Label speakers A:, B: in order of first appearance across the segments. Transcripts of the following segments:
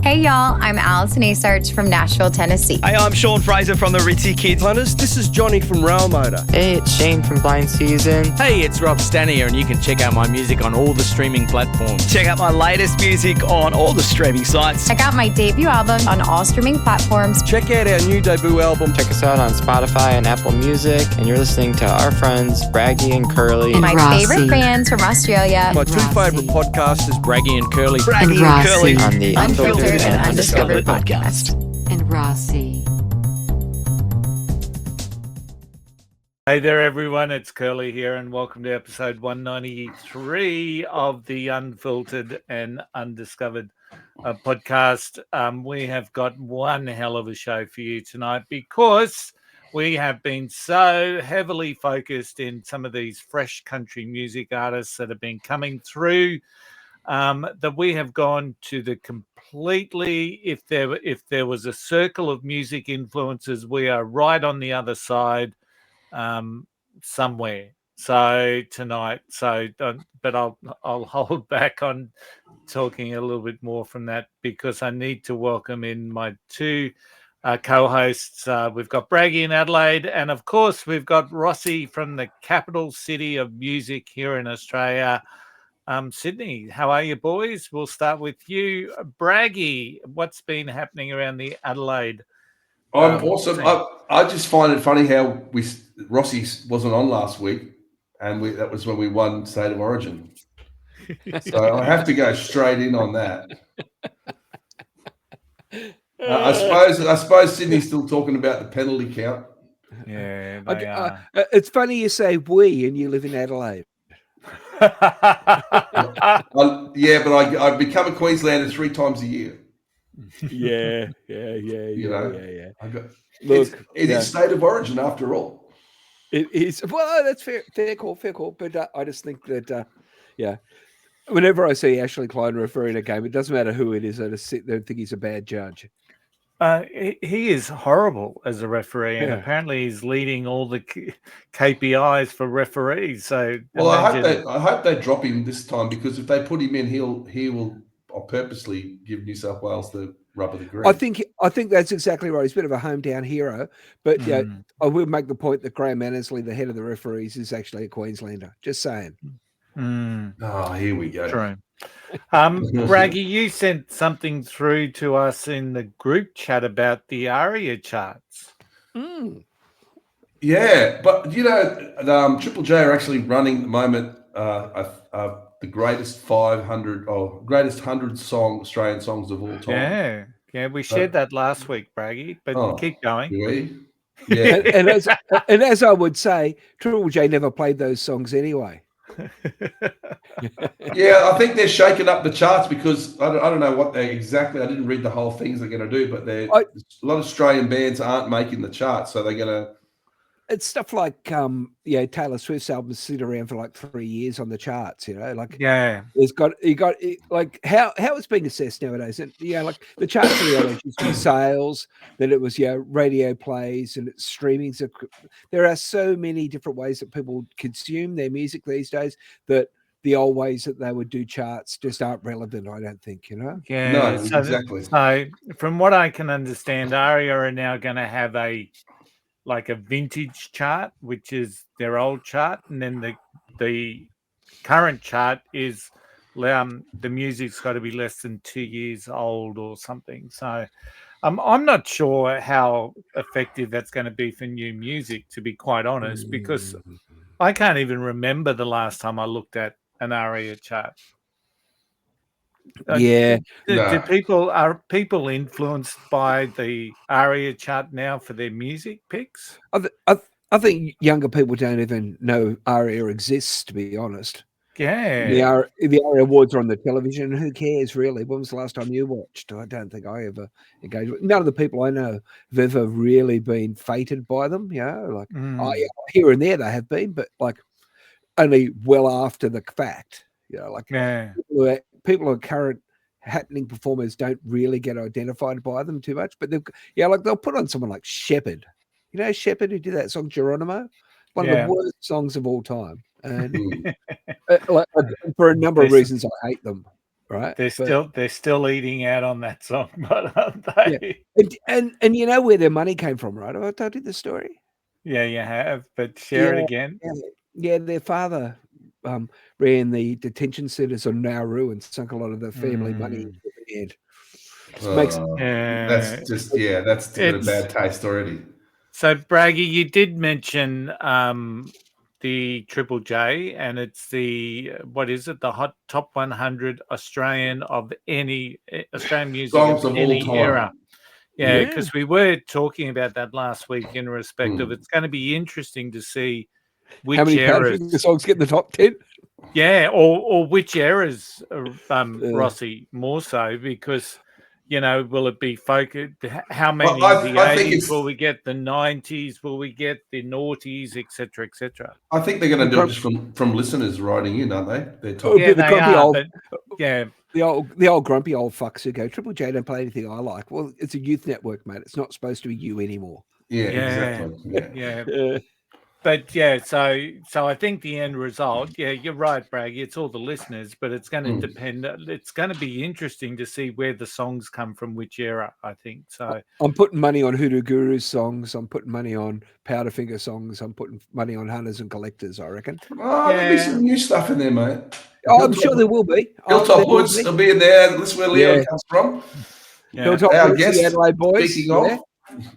A: Hey y'all, I'm Allison Asarch from Nashville, Tennessee.
B: Hey, I'm Sean Fraser from the Ritzy Kids.
C: Hunters, this is Johnny from Rail Motor.
D: Hey, it's Shane from Blind Season.
E: Hey, it's Rob Stanier, and you can check out my music on all the streaming platforms.
B: Check out my latest music on all the streaming sites.
A: Check out my debut album on all streaming platforms.
C: Check out our new debut album.
D: Check us out on Spotify and Apple Music. And you're listening to our friends, Braggy and Curly.
A: And my favorite bands from Australia.
C: My two favourite podcasts is
E: Braggy and Curly.
B: Braggy and Curly.
D: On the
A: Unfiltered and Undiscovered Podcast.
F: And Rossi.
G: Hey there, everyone. It's Curly here, and welcome to episode 193 of the Unfiltered and Undiscovered podcast. We have got one hell of a show for you tonight because we have been so heavily focused in some of these fresh country music artists that have been coming through that we have gone to the completely, if there was a circle of music influences, we are right on the other side somewhere. So tonight, but I'll hold back on talking a little bit more from that because I need to welcome in my two co-hosts. We've got Braggy in Adelaide, and of course we've got Rossi from the capital city of music here in Australia, Sydney. How are you, boys? We'll start with you, Braggy. What's been happening around the Adelaide?
H: I'm awesome. I just find it funny how Rossi wasn't on last week, and that was when we won State of Origin. So I have to go straight in on that. I suppose Sydney's still talking about the penalty count.
G: Yeah,
I: it's funny you say we and you live in Adelaide.
H: Yeah, but I become a Queenslander 3 times a year.
I: Yeah.
H: Look, it is State of Origin after all.
I: It is. Well, that's fair call. But I just think that, whenever I see Ashley Klein referring a game, it doesn't matter who it is. I just sit there and think he's a bad judge.
G: He is horrible as a referee, and apparently he's leading all the KPIs for referees. So,
H: well, I hope they drop him this time, because if they put him in, he will purposely give New South Wales the rub of the green.
I: I think that's exactly right. He's a bit of a hometown hero, but I will make the point that Graham Annesley, the head of the referees, is actually a Queenslander. Just saying.
H: Oh, here we go.
G: True. Braggy, you sent something through to us in the group chat about the ARIA charts.
H: Yeah, but Triple J are actually running at the moment the greatest 500 or greatest 100 Australian songs of all time.
G: Yeah, we shared that last week, Braggy, but keep going.
H: Yeah,
I: and as I would say, Triple J never played those songs anyway.
H: Yeah, I think they're shaking up the charts because I don't know what they exactly. I didn't read the whole things they're going to do, but a lot of Australian bands aren't making the charts, so they're going to.
I: It's stuff like Taylor Swift's albums sit around for like 3 years on the charts. It's got like how it's being assessed nowadays. And like the charts used to be sales, then it was radio plays and it's streaming. So there are so many different ways that people consume their music these days that the old ways that they would do charts just aren't relevant, I don't think,
G: Yeah,
H: no, exactly.
G: So from what I can understand, ARIA are now going to have a vintage chart, which is their old chart, and then the current chart is the music's got to be less than 2 years old or something. So I'm not sure how effective that's going to be for new music, to be quite honest, because I can't even remember the last time I looked at an ARIA chart. Are people influenced by the ARIA chart now for their music picks?
I: I think younger people don't even know ARIA exists, to be honest.
G: Yeah,
I: the ARIA Awards are on the television. Who cares, really? When was the last time you watched? I don't think I ever engaged with. None of the people I know have ever really been fated by them. Here and there they have been, but like only well after the fact. People who are current happening performers don't really get identified by them too much, but they'll put on someone like Shepherd. Shepherd, who did that song Geronimo, one of the worst songs of all time, and for a number of reasons I hate them. right?
G: They're still eating out on that song, but aren't
I: Yeah.
G: they?
I: And you know where their money came from, right? I told you the story.
G: Yeah, you have, but share it again.
I: Yeah, their father ran the detention centers on Nauru and sunk a lot of the family money into the head.
H: That's got a bad taste already.
G: So, Braggy, you did mention the Triple J, and it's the the top 100 Australian of any Australian music
H: Songs
G: of
H: of
G: any
H: all time.
G: era. Yeah, because we were talking about that last week in respect of it's going to be interesting to see which
I: how many
G: eras
I: the songs get in the top 10.
G: Yeah, or which eras, Rossi, more so because. Will it be focused? How many
H: Well,
G: the
H: I think
G: 80s? Will we get the 90s? Will we get the noughties, etc., etc.?
H: I think they're going to do it just from listeners writing in, aren't they? They're top.
G: Yeah, they are.
I: The old grumpy old fucks who go, Triple J don't play anything I like. Well, it's a youth network, mate. It's not supposed to be you anymore.
H: Yeah, exactly.
G: Yeah. But so I think the end result, you're right, Bragg. It's all the listeners, but it's going to depend. It's going to be interesting to see where the songs come from, which era. I think so.
I: I'm putting money on Hoodoo Guru's songs. I'm putting money on Powderfinger songs. I'm putting money on Hunters and Collectors. I reckon.
H: Oh, there'll be some new stuff in there, mate.
I: I'm sure there will be.
H: Hilltop Woods will be in there. That's where Leon comes from.
I: Hilltop Woods, the Adelaide boys.
H: Speaking of.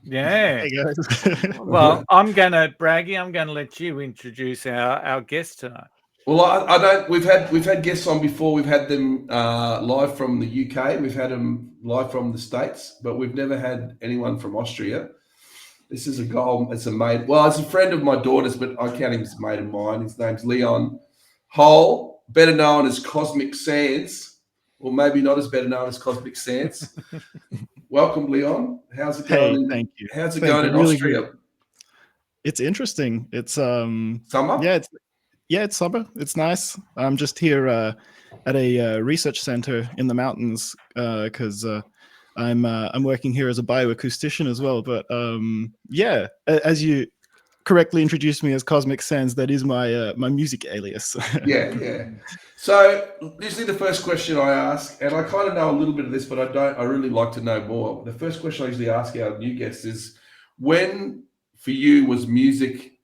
G: Yeah. Well, I'm gonna let you introduce our guest tonight.
H: Well, I don't. We've had guests on before. We've had them live from the UK. We've had them live from the States, but we've never had anyone from Austria. This is a guy. It's a mate. Well, it's a friend of my daughter's, but I count him as a mate of mine. His name's Leon Hohl, better known as Cosmic Sands, or maybe not as better known as Cosmic Sands. Welcome, Leon. How's it going?
F: Hey, thank you.
H: How's it going in Austria?
F: Good. It's interesting. It's
H: summer.
F: Yeah, it's summer. It's nice. I'm just here at a research center in the mountains because I'm working here as a bioacoustician as well. But as you correctly introduced me as Cosmic Sands, that is my my music alias.
H: Yeah. So usually the first question I ask, and I kind of know a little bit of this, but I really like to know more. The first question I usually ask our new guests is, when for you was music?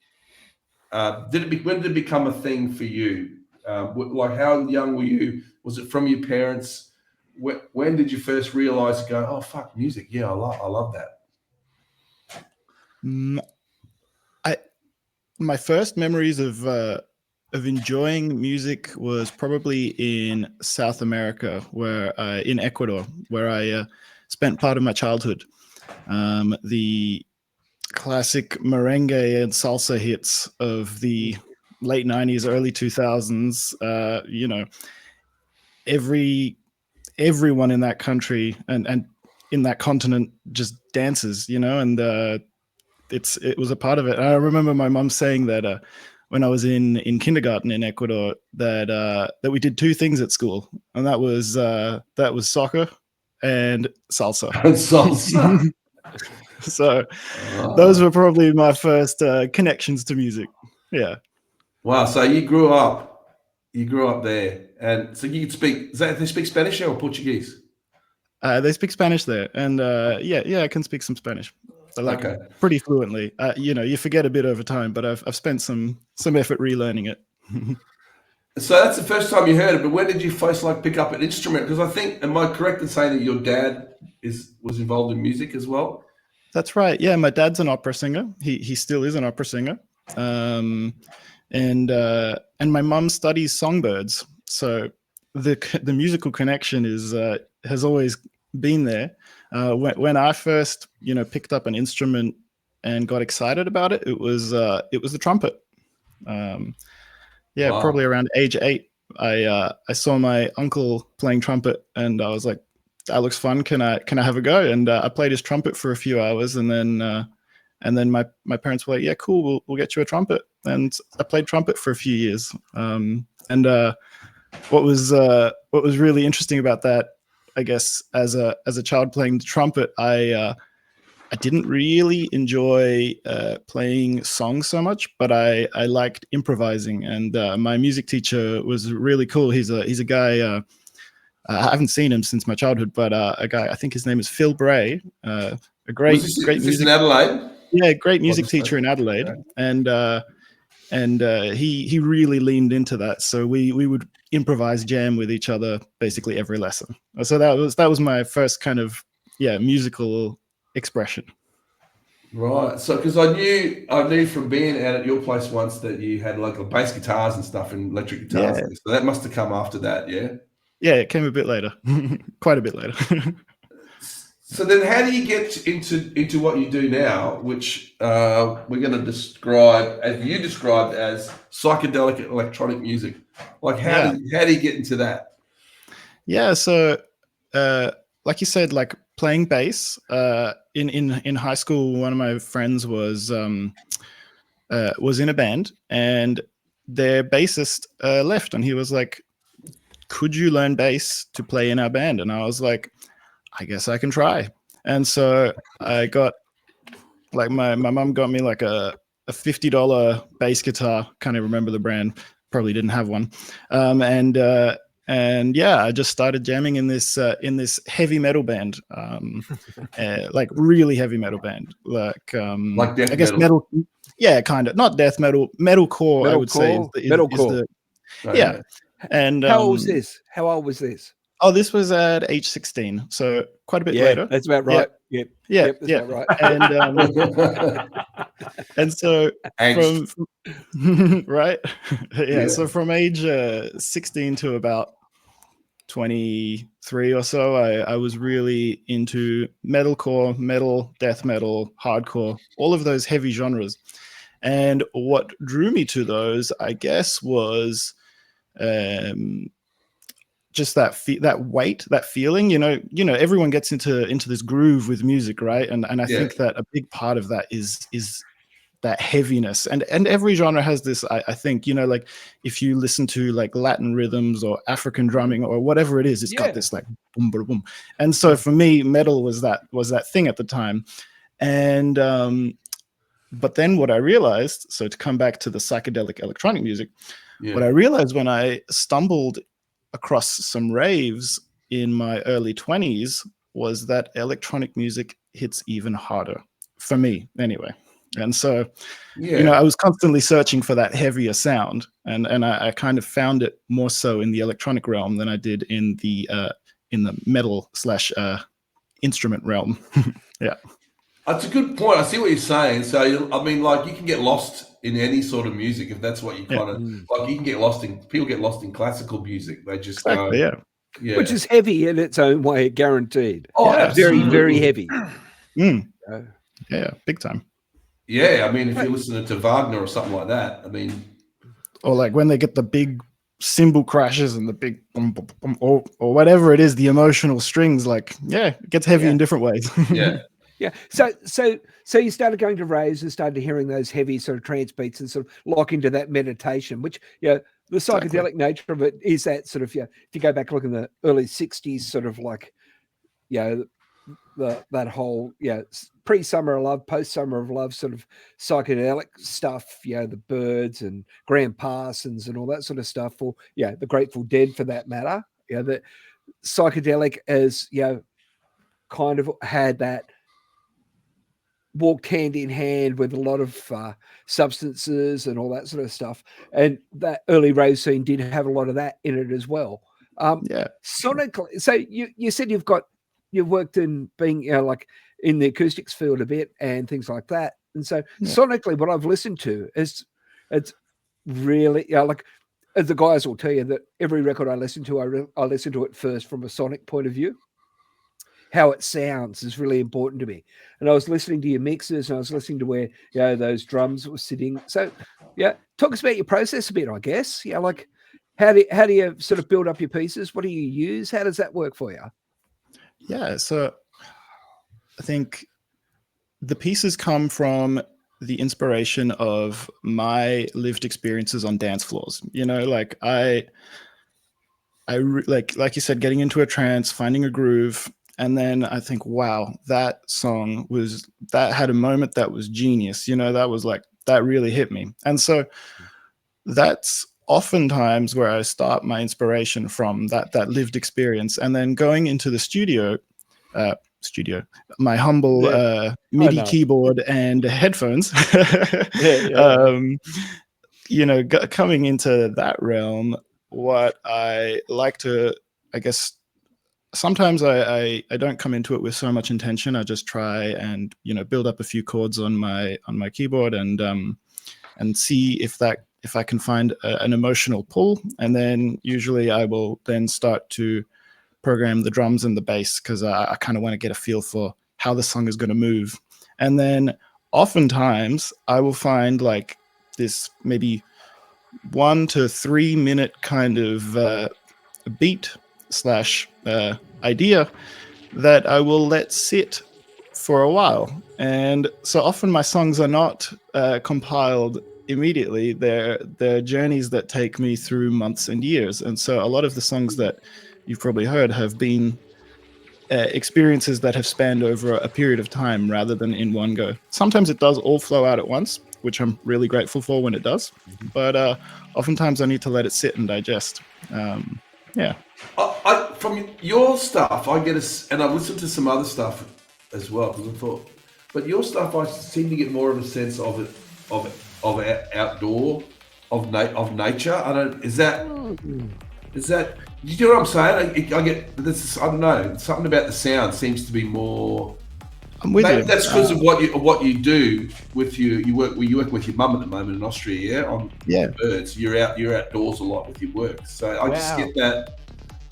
H: When did it become a thing for you? Like, how young were you? Was it from your parents? When did you first realize, go, oh fuck, music? Yeah, I love that.
F: My first memories of enjoying music was probably in South America, where in Ecuador, where I spent part of my childhood. The classic merengue and salsa hits of the late 90s, early 2000s. Everyone in that country and in that continent just dances, and it was a part of it. And I remember my mom saying that when I was in kindergarten in Ecuador, that we did two things at school, and that was soccer and salsa.
H: Salsa.
F: So those were probably my first connections to music. Yeah.
H: Wow. So you grew up there, and so you can speak. They speak Spanish or Portuguese?
F: They speak Spanish there, and I can speak some Spanish. Pretty fluently. You forget a bit over time, but I've spent some effort relearning it.
H: So that's the first time you heard it. But when did you first pick up an instrument? Because I think, am I correct in saying that your dad was involved in music as well?
F: That's right. Yeah, my dad's an opera singer. He still is an opera singer. And my mum studies songbirds. So the musical connection has always been there. When I first picked up an instrument and got excited about it, it was the trumpet. Wow. Probably around age 8, I saw my uncle playing trumpet, and I was like, that looks fun. Can I have a go? And I played his trumpet for a few hours, and then my parents were like, yeah, cool, we'll get you a trumpet. And I played trumpet for a few years. What was really interesting about that, I guess, as a child playing the trumpet, I didn't really enjoy playing songs so much, but I liked improvising. And my music teacher was really cool. He's a guy. I haven't seen him since my childhood, but a guy, I think his name is Phil Bray, a great
H: Is
F: great
H: this
F: music,
H: in Adelaide?
F: yeah, great music
H: Obviously.
F: teacher in Adelaide,
H: Okay.
F: and he really leaned into that. So we would improvise jam with each other basically every lesson. So that was my first kind of musical expression.
H: Right. So, because I knew from being out at your place once that you had like bass guitars and stuff and electric guitars.
F: Yeah.
H: So that must have come after that, yeah?
F: Yeah, it came a bit later, quite a bit later.
H: So then how do you get into what you do now, which we're going to describe, as you described, as psychedelic electronic music? Like how do you get into that?
F: Yeah, so like you said, like playing bass, in high school, one of my friends was in a band, and their bassist left, and he was like, could you learn bass to play in our band? And I was like, I guess I can try. And so I got, like, my mom got me like a $50 bass guitar. Can't even remember the brand. Probably didn't have one. And yeah, I just started jamming in this heavy metal band, like really heavy metal band, like
H: death
F: I guess metal. Yeah, kind of, not death metal, metalcore. I would say
I: metalcore.
F: Yeah. And
I: how old was this? How old was this?
F: Oh, this was at age 16, so quite a bit later.
I: That's about right. Yep. That's about right.
F: And so from right, so from age 16 to about 23 or so, I was really into metalcore, metal, death metal, hardcore, all of those heavy genres. And what drew me to those, I guess, was just that weight, that feeling. You know, everyone gets into this groove with music, right? And I think that a big part of that is that heaviness, and every genre has this. I think, like if you listen to like Latin rhythms or African drumming or whatever it is, it's got this like boom boom boom. And so for me, metal was that thing at the time. And but then what I realized, so to come back to the psychedelic electronic music, what I realized when I stumbled across some raves in my early 20s was that electronic music hits even harder, for me anyway. And so, I was constantly searching for that heavier sound, and I kind of found it more so in the electronic realm than I did in the metal / instrument realm. Yeah.
H: That's a good point. I see what you're saying. So, I mean, like, you can get lost in any sort of music if that's what you kind of like. You can get lost in. People get lost in classical music. They just go,
I: which is heavy in its own way, guaranteed.
H: Oh,
I: very, very heavy.
F: Yeah, big time.
H: Yeah, I mean, if you're listening to Wagner or something like that, I mean,
F: or like when they get the big cymbal crashes and the big boom, boom, boom, or whatever it is, the emotional strings, like, it gets heavy in different ways.
I: Yeah. So you started going to raves and started hearing those heavy sort of trance beats and sort of lock into that meditation, which, the psychedelic nature of it is that sort of, if you go back, look in the early 60s, sort of like, that whole, pre-Summer of Love, post-Summer of Love sort of psychedelic stuff, the Byrds and Graham Parsons and all that sort of stuff, or, the Grateful Dead for that matter. The psychedelic is, kind of had that, walked hand in hand with a lot of substances and all that sort of stuff. And that early rave scene did have a lot of that in it as well. Sonically, so you said you've worked in being, like in the acoustics field a bit and things like that. And so sonically, what I've listened to is, it's really, like, as the guys will tell you, that every record I listen to, I listen to it first from a sonic point of view. How it sounds is really important to me. And I was listening to your mixes, and I was listening to where, those drums were sitting. So, talk us about your process a bit, I guess. Like, how do you sort of build up your pieces? What do you use? How does that work for you?
F: Yeah, so I think the pieces come from the inspiration of my lived experiences on dance floors. Like like you said, getting into a trance, finding a groove. And then I think, wow, that song had a moment that was genius. That was like, that really hit me. And so that's oftentimes where I start my inspiration from that lived experience, and then going into the studio, my humble MIDI keyboard and headphones. Coming into that realm, what I like to, I guess, sometimes I don't come into it with so much intention. I just try and build up a few chords on my keyboard and see if I can find an emotional pull, and then usually I will then start to program the drums and the bass, because I kind of want to get a feel for how the song is going to move. And then oftentimes I will find like this maybe 1 to 3 minute kind of beat / idea that I will let sit for a while. And so often my songs are not compiled immediately. They're journeys that take me through months and years. And so a lot of the songs that you've probably heard have been experiences that have spanned over a period of time rather than in one go. Sometimes it does all flow out at once, which I'm really grateful for when it does. But oftentimes I need to let it sit and digest.
H: From your stuff, I get and I've listened to some other stuff as well, because I thought, but your stuff, I seem to get more of a sense of it, of outdoor, of nature. I don't. Is that? You know what I'm saying? I get this. I don't know. Something about the sound seems to be more.
F: I'm with you.
H: That's because of what you do with you work with your mum at the moment in Austria, on birds. You're outdoors a lot with your work, so I just get that.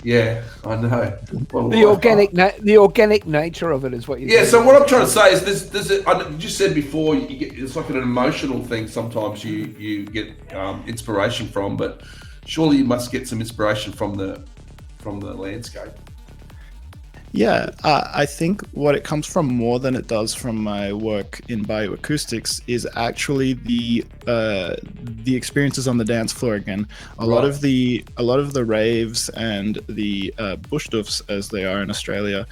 H: Yeah, I know. Well,
I: the organic nature of it is what you.
H: Yeah. So what I'm trying to say is, you just said before, it's like an emotional thing. Sometimes you get inspiration from, but surely you must get some inspiration from the landscape.
F: Yeah, I think what it comes from more than it does from my work in bioacoustics is actually the experiences on the dance floor again. A lot of the raves and the bushdoofs, as they are in Australia,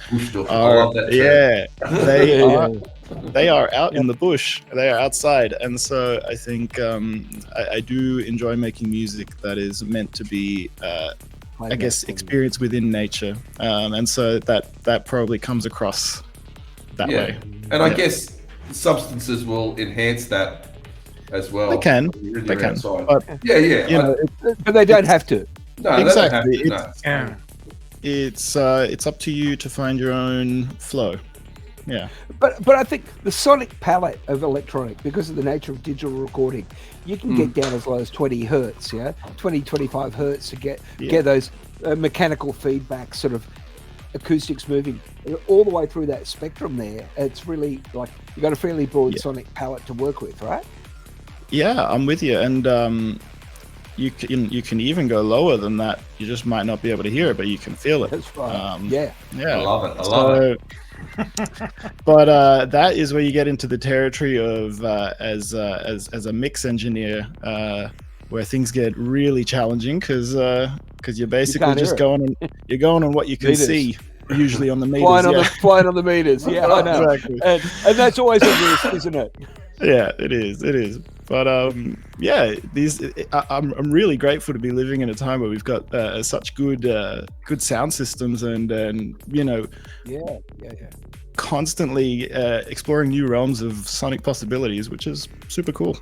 F: they are out in the bush. They are outside, and so I think I do enjoy making music that is meant to be. I guess experience within nature, and so that probably comes across that way.
H: And I guess substances will enhance that as well.
F: They can, but
I: but they don't have to.
H: No,
F: exactly.
H: They don't have to,
F: It's up to you to find your own flow. Yeah.
I: But I think the sonic palette of electronic, because of the nature of digital recording, you can get down as low as 20 hertz, 25 hertz to get those mechanical feedback, sort of acoustics moving all the way through that spectrum there. It's really like you've got a fairly broad sonic palette to work with, right?
F: Yeah, I'm with you. And you can even go lower than that. You just might not be able to hear it, but you can feel it.
I: That's right.
H: I love it. I love it.
F: But that is where you get into the territory of as a mix engineer, where things get really challenging because you're basically just going on what you can see, usually on the meters.
I: Flying on the meters. Yeah, I know.
F: Exactly.
I: And that's always a risk, isn't it?
F: Yeah, it is. But I'm really grateful to be living in a time where we've got such good sound systems and constantly exploring new realms of sonic possibilities, which is super cool.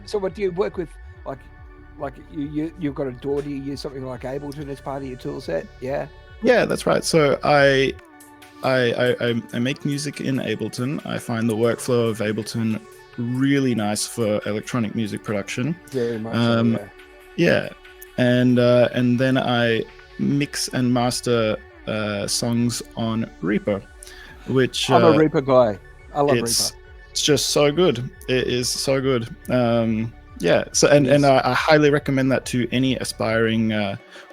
I: So what do you work with? Like you've got a DAW. Do you use something like Ableton as part of your tool set? Yeah.
F: Yeah, that's right. So I make music in Ableton. I find the workflow of Ableton really nice for electronic music production.
I: Very much. So,
F: yeah, and then I mix and master songs on Reaper, which
I: I'm a Reaper guy. I love Reaper.
F: It's just so good. It is so good. Yeah. So and I highly recommend that to any aspiring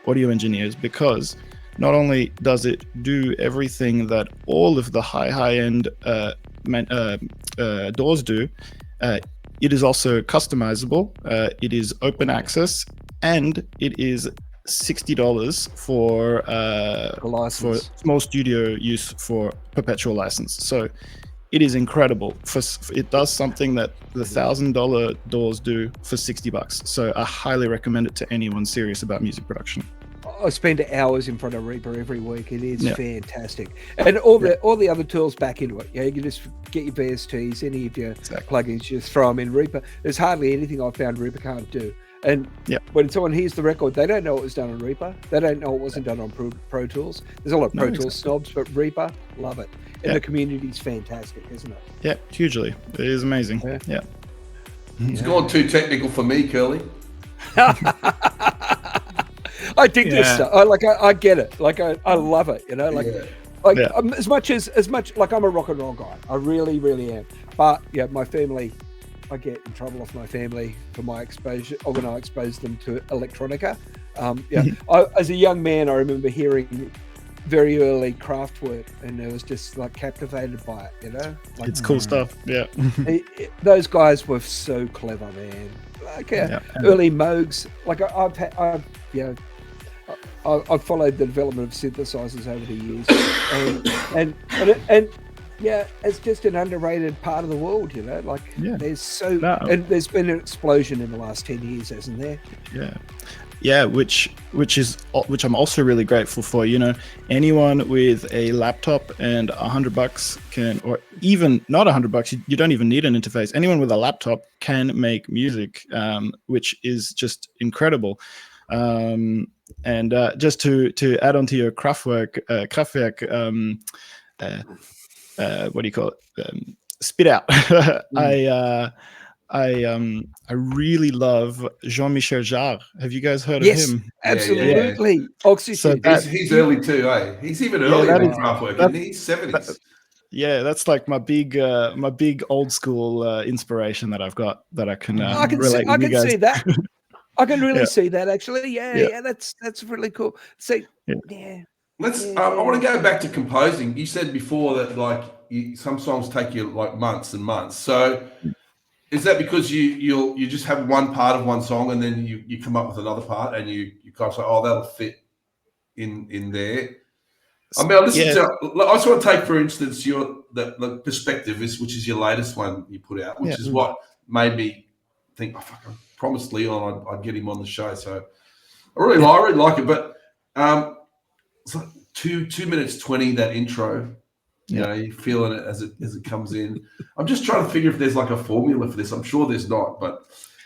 F: audio engineers, because not only does it do everything that all of the high-end DAWs do, it is also customizable. It is open access, and it is $60 for small studio use for perpetual license. So it is incredible. It does something that the $1,000 DAWs do for $60. So I highly recommend it to anyone serious about music production.
I: I spend hours in front of Reaper every week. It is fantastic, and all the other tools back into it. Yeah, you can just get your VSTs, any of your plugins, just throw them in Reaper. There's hardly anything I've found Reaper can't do. And when someone hears the record, they don't know it was done on Reaper. They don't know it wasn't done on Pro Tools. There's a lot of Pro Tools snobs, but Reaper, love it. And the community's fantastic, isn't it?
F: Yeah, hugely. It is amazing. Yeah.
H: It's gone too technical for me, Curly.
I: I dig this stuff. I get it. Like I love it. You know, as much like I'm a rock and roll guy. I really, really am. But my family, I get in trouble off my family for my exposure when I expose them to electronica. As a young man, I remember hearing very early Kraftwerk, and I was just like captivated by it. You know,
F: it's cool stuff. Yeah,
I: those guys were so clever, man. Like early Moogs. Like I've followed the development of synthesizers over the years, and it's just an underrated part of the world, you know. Like and there's been an explosion in the last 10 years, hasn't there?
F: Yeah, which I'm also really grateful for. You know, anyone with a laptop and $100 can, or even not $100, you don't even need an interface. Anyone with a laptop can make music, which is just incredible. And just to add on to your Kraftwerk, what do you call it? Spit out. I really love Jean-Michel Jarre. Have you guys heard of him?
I: Absolutely. Yeah. Oxygen.
H: So he's early too, eh? He's even earlier than Kraftwerk, isn't he? He's 70s.
F: Yeah, that's like my big old school inspiration that I've got that I can relate with you guys.
I: See that. I can really see that, actually. Yeah, that's really cool. So,
H: Let's. I want to go back to composing. You said before that some songs take you like months and months. So, is that because you just have one part of one song and then you come up with another part and you kind of say, oh, that'll fit in there? I mean, I just want to take, for instance, the Perspective, which is your latest one you put out, which is what made me think, I promised Leon I'd get him on the show. So I really like it. But it's like 2 minutes 20, that intro. You know, you're feeling it as it comes in. I'm just trying to figure if there's like a formula for this. I'm sure there's not,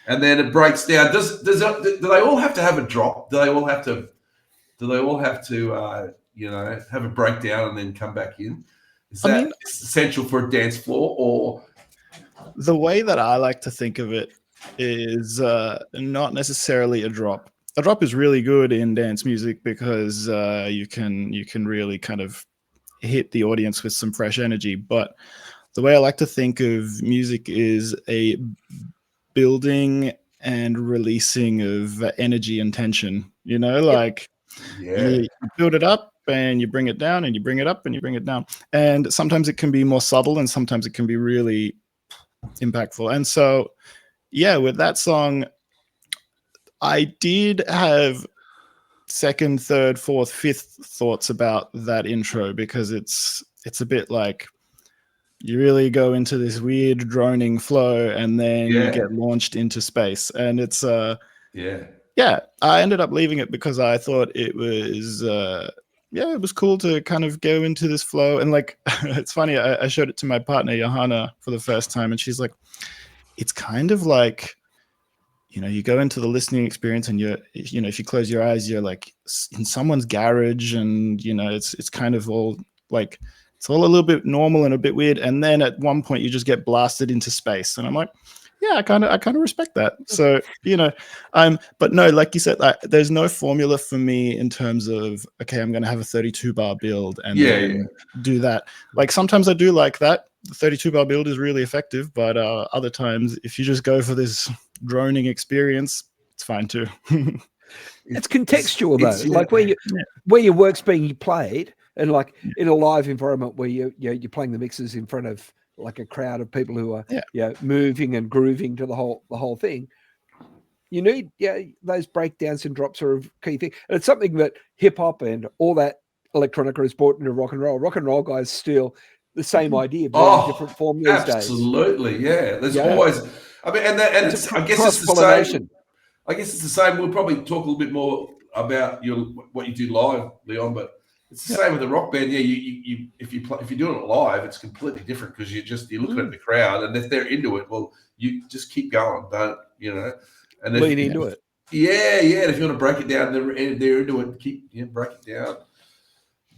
H: and then it breaks down. Do they all have to have a drop? Do they all have to have a breakdown and then come back in? Is that essential for a dance floor? Or
F: the way that I like to think of it is not necessarily a drop. A drop is really good in dance music because you can really kind of hit the audience with some fresh energy. But the way I like to think of music is a building and releasing of energy and tension. You know, you build it up and you bring it down, and you bring it up and you bring it down. And sometimes it can be more subtle, and sometimes it can be really impactful. And so, with that song, I did have second, third, fourth, fifth thoughts about that intro, because it's a bit like you really go into this weird droning flow and then you get launched into space. And it's I ended up leaving it because I thought it was it was cool to kind of go into this flow. And like it's funny, I showed it to my partner Johanna for the first time, and she's like, it's kind of like you go into the listening experience and if you close your eyes, you're like in someone's garage, and it's kind of all like, it's all a little bit normal and a bit weird. And then at one point you just get blasted into space, and I'm like, yeah, I kind of respect that. So, but no, like you said, there's no formula for me in terms of, okay, I'm going to have a 32 bar build and then do that. Like sometimes I do like that. The 32 bar build is really effective, but other times, if you just go for this droning experience, it's fine too.
I: It's contextual though, like where your work's being played, and like in a live environment where you're playing the mixes in front of like a crowd of people who are moving and grooving to the whole thing. You need those breakdowns and drops are a key thing, and it's something that hip hop and all that electronica has brought into rock and roll. Rock and roll guys still the same idea, but in different form these days.
H: Absolutely, yeah. There's always, I mean, and it's I guess it's the same. I guess it's the same. We'll probably talk a little bit more about what you do live, Leon, but it's the same with the rock band. Yeah, if you're doing it live, it's completely different because you're looking at the crowd, and if they're into it, well, you just keep going, don't and
I: lean into it.
H: Yeah. And if you want to break it down, they're into it. Keep break it down.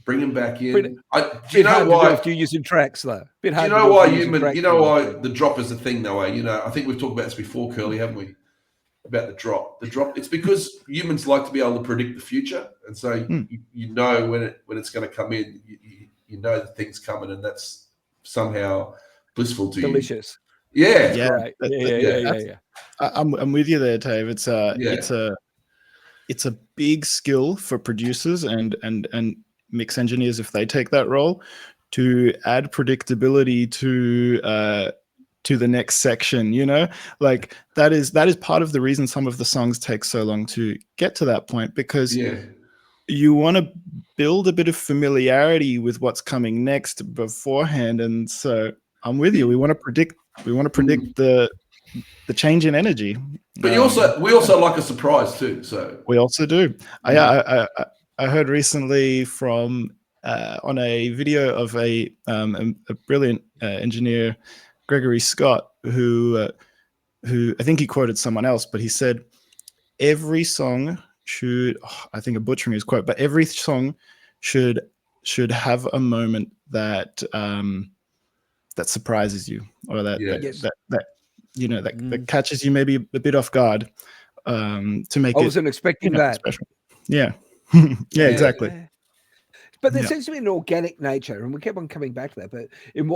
H: Bring them back in. Do you know why?
I: If you're using tracks, though.
H: Do you know why why the drop is a thing, though? I think we've talked about this before, Curly, haven't we? About the drop. It's because humans like to be able to predict the future, and so you know when it's going to come in. You know the thing's coming, and that's somehow blissful to
I: delicious.
H: You. Yeah.
I: Right. Yeah.
F: I'm with you there, Dave. It's a big skill for producers and mix engineers if they take that role to add predictability to the next section. Like that is part of the reason some of the songs take so long to get to that point, because you want to build a bit of familiarity with what's coming next beforehand. And so I'm with you. We want to predict the change in energy.
H: But we also like a surprise too. So
F: we also do. I heard recently from on a video of a brilliant engineer, Gregory Scott, who I think he quoted someone else, but he said every song should, I think I'm butchering his quote, but every song should have a moment that that surprises you, or that catches you maybe a bit off guard, to make it.
I: I wasn't expecting that.
F: Special. Yeah. Yeah, exactly.
I: But there seems to be an organic nature, and we keep on coming back to that. But in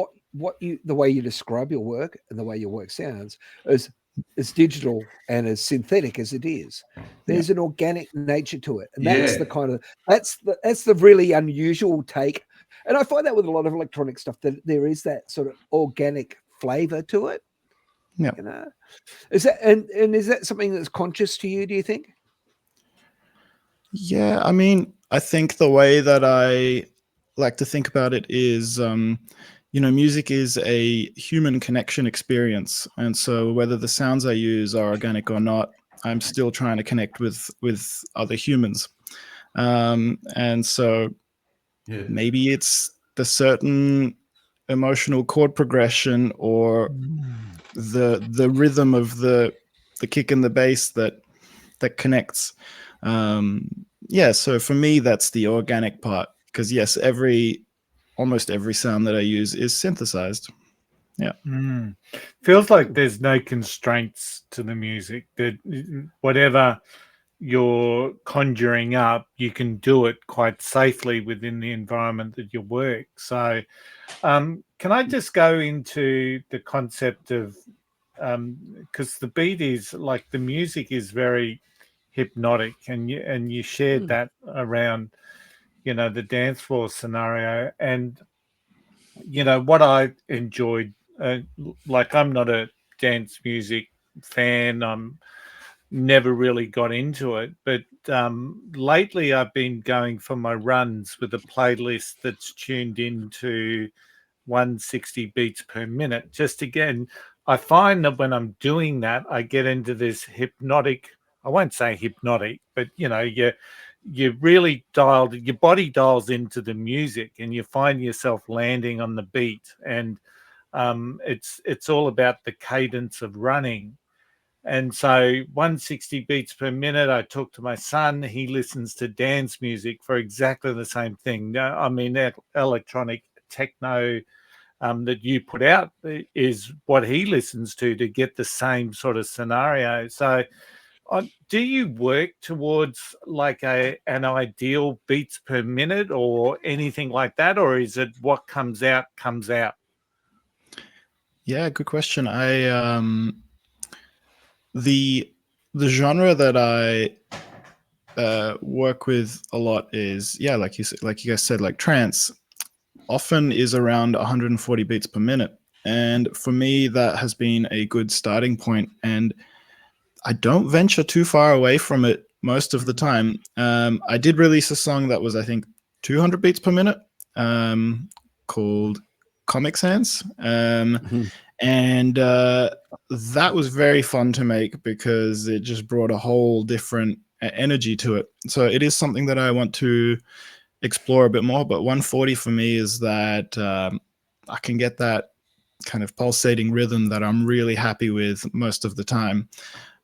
I: the way you describe your work and the way your work sounds, as digital and as synthetic as it is, there's an organic nature to it, and that's that's the really unusual take. And I find that with a lot of electronic stuff, that there is that sort of organic flavor to it.
F: Yeah.
I: Is that and is that something that's conscious to you, do you think?
F: Yeah, I mean, I think the way that I like to think about it is, music is a human connection experience. And so whether the sounds I use are organic or not, I'm still trying to connect with other humans. And so maybe it's the certain emotional chord progression or the rhythm of the kick and the bass that connects. So for me, that's the organic part, because yes, almost every sound that I use is synthesized.
G: Feels like there's no constraints to the music, that whatever you're conjuring up, you can do it quite safely within the environment that you work. So can I just go into the concept of, because the beat is like, the music is very hypnotic, and you shared that around the dance floor scenario. And what I enjoyed, like, I'm not a dance music fan, I'm never really got into it, but lately I've been going for my runs with a playlist that's tuned into 160 beats per minute. Just again, I find that when I'm doing that, I get into this hypnotic, I won't say hypnotic, but you really your body dials into the music, and you find yourself landing on the beat. And it's all about the cadence of running. And so 160 beats per minute, I talked to my son. He listens to dance music for exactly the same thing. I mean, that electronic techno that you put out is what he listens to get the same sort of scenario. So do you work towards like an ideal beats per minute or anything like that? Or is it what comes out, comes out?
F: Yeah, good question. The genre that I work with a lot is, like you guys said, like trance often is around 140 beats per minute. And for me, that has been a good starting point. And I don't venture too far away from it most of the time. I did release a song that was, I think, 200 beats per minute called Comic Sans. And that was very fun to make because it just brought a whole different energy to it. So it is something that I want to explore a bit more. But 140 for me is that I can get that kind of pulsating rhythm that I'm really happy with most of the time.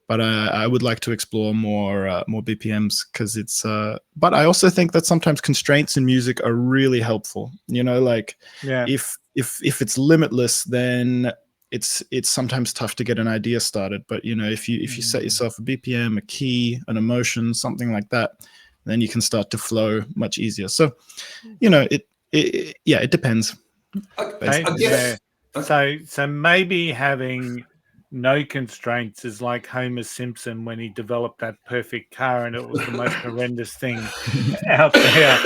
F: But I would like to explore more BPMs because it's. But I also think that sometimes constraints in music are really helpful. You know, like if it's limitless, then it's sometimes tough to get an idea started. But you know, if you set yourself a BPM, a key, an emotion, something like that, then you can start to flow much easier. So, you know, it depends.
H: I guess.
G: So maybe having no constraints is like Homer Simpson when he developed that perfect car and it was the most horrendous thing out there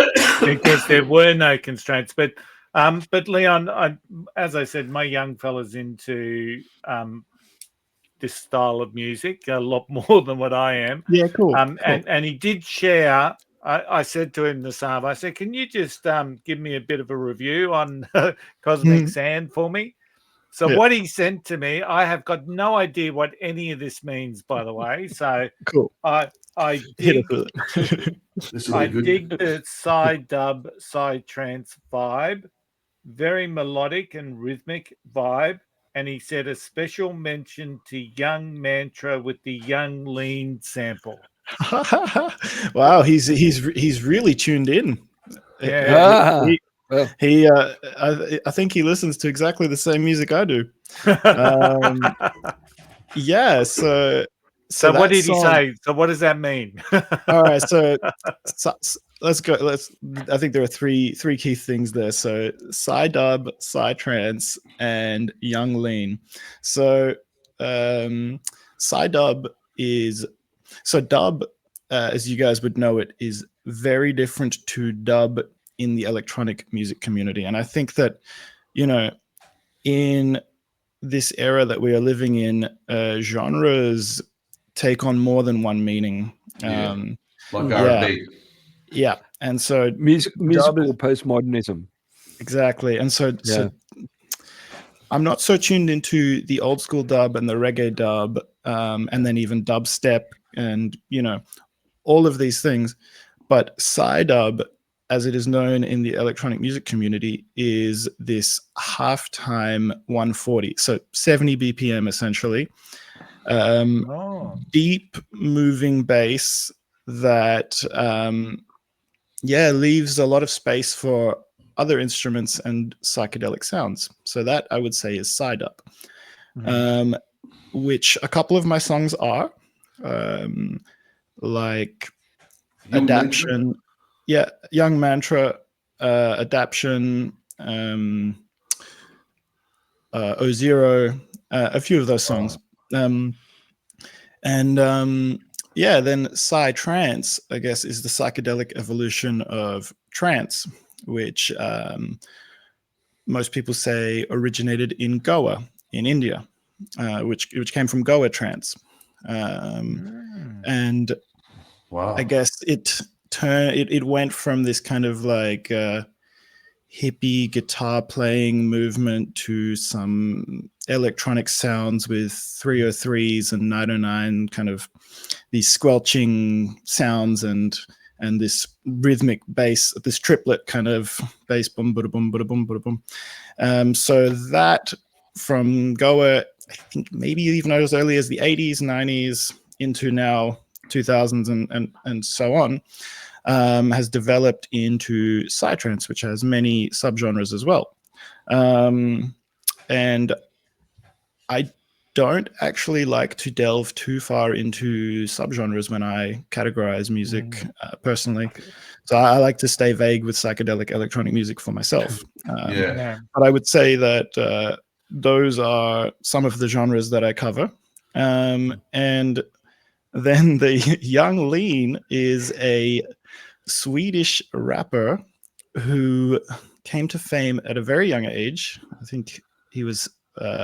G: because there were no constraints. But Leon, as I said, my young fella's into this style of music a lot more than what I am.
F: Yeah, cool.
G: And he did share. I said to him this afternoon, I said, can you just give me a bit of a review on Cosmic Sand for me? So what he sent to me, I have got no idea what any of this means, by the way. So
F: cool.
G: I dig the side dub, side trance vibe, very melodic and rhythmic vibe. And he said a special mention to Young Mantra with the Young Lean sample.
F: Wow, he's really tuned in.
G: Yeah.
F: I think he listens to exactly the same music I do. Yeah. So
G: what did he say? So what does that mean?
F: All right. So let's go. I think there are three key things there. So side dub, side trance, and young lean. So side dub is dub, as you guys would know it, is very different to dub in the electronic music community. And I think that, you know, in this era that we are living in, genres take on more than one meaning.
H: Like R&B.
F: Yeah. And so
I: musical postmodernism.
F: Exactly. And so I'm not so tuned into the old school dub and the reggae dub, and then even dubstep and, you know, all of these things. But side dub, as it is known in the electronic music community, is this halftime 140. So 70 BPM essentially. Deep moving bass that leaves a lot of space for other instruments and psychedelic sounds. So that I would say is side up, which a couple of my songs are, like Adaption, Young Mantra, Adaption, O0, a few of those songs. Then Psy Trance, I guess, is the psychedelic evolution of trance, which most people say originated in Goa in India, which came from Goa trance. And I guess it went from this kind of like hippie guitar playing movement to some electronic sounds with 303s and 909, kind of these squelching sounds and this rhythmic bass, this triplet kind of bass, boom, bada boom, bada boom, bada boom. So that from Goa I think maybe even as early as the 80s, 90s, into now 2000s and so on, has developed into psytrance, which has many subgenres as well. And I don't actually like to delve too far into subgenres when I categorize music personally. So I like to stay vague with psychedelic electronic music for myself. But I would say that those are some of the genres that I cover. And then the young Lean is a Swedish rapper who came to fame at a very young age. I think he was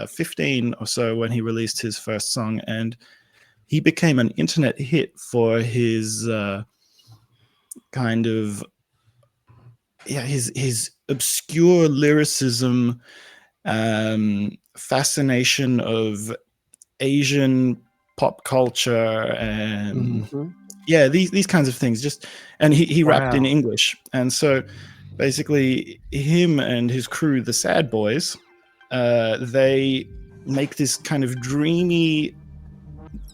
F: 15 or so when he released his first song, and he became an internet hit for his his obscure lyricism, fascination of Asian pop culture, and these kinds of things. And he rapped in English, and so basically him and his crew, the Sad Boys, they make this kind of dreamy,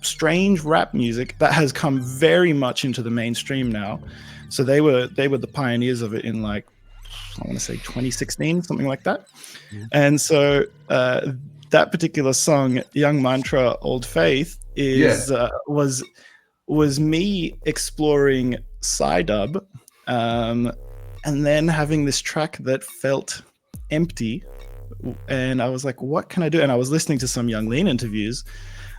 F: strange rap music that has come very much into the mainstream now. So they were the pioneers of it in, like, I want to say 2016, something like that. And so that particular song, Young Mantra, Old Faith, was me exploring psy-dub, and then having this track that felt empty. And I was like, what can I do? And I was listening to some Young Lean interviews,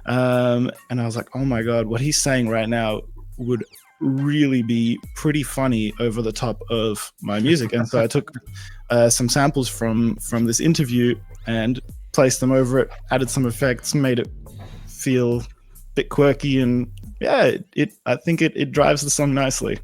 F: and I was like, oh my God, what he's saying right now would really be pretty funny over the top of my music. And so I took some samples from this interview and placed them over it, added some effects, made it feel a bit quirky, and I think it drives the song nicely.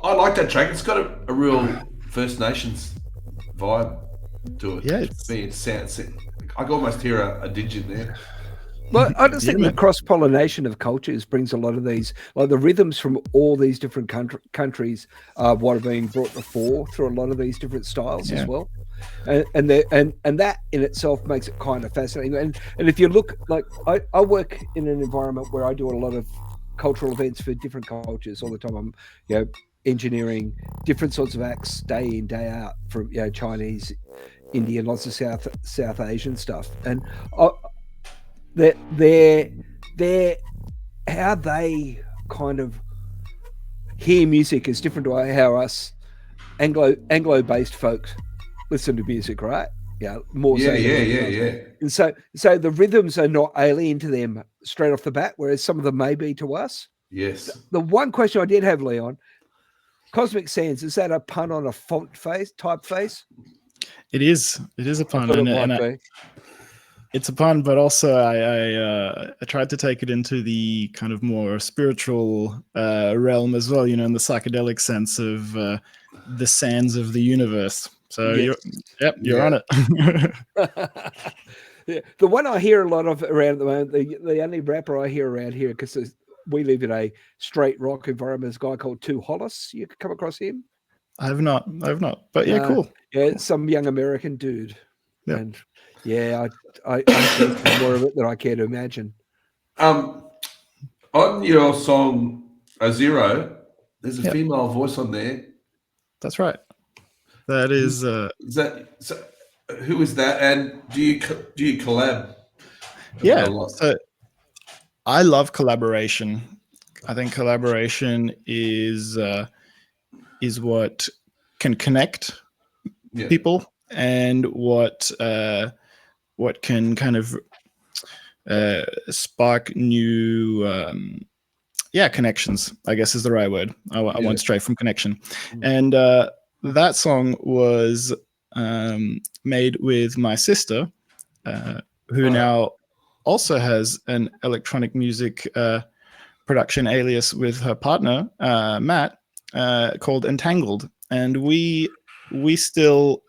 H: I like that track. It's got a real First Nations vibe to it. I can almost hear a didgeridoo there.
I: Well, I just think the cross-pollination of cultures brings a lot of these, like the rhythms from all these different countries, what are being brought to fore through a lot of these different styles as well. And that in itself makes it kind of fascinating. And if you look, like I work in an environment where I do a lot of cultural events for different cultures all the time. I'm, engineering different sorts of acts day in, day out, from Chinese, Indian, lots of South Asian stuff, and they're how they kind of hear music is different to how us Anglo-based folks listen to music, right? More so. And so the rhythms are not alien to them straight off the bat, whereas some of them may be to us.
H: Yes.
I: The one question I did have, Leon, Cosmic Sands, is that a pun on a typeface?
F: It is a pun. It's a pun, but also I tried to take it into the kind of more spiritual realm as well, in the psychedelic sense of the sands of the universe. So you're on it.
I: The one I hear a lot of around at the moment, the only rapper I hear around here, because we live in a straight rock environment, is a guy called Tu Hollis. You could come across him?
F: I have not. But cool.
I: Yeah, some young American dude. Yeah. And I think more of it than I care to imagine.
H: On your song Zero, there's a female voice on there.
F: That's right. That is.
H: Who is that? And do you collab?
F: Yeah. I love collaboration. I think collaboration is what can connect people, and what can kind of spark new connections, I guess is the right word. I want straight from connection. And that song was made with my sister, who now also has an electronic music production alias with her partner, Matt, called Entangled. And we still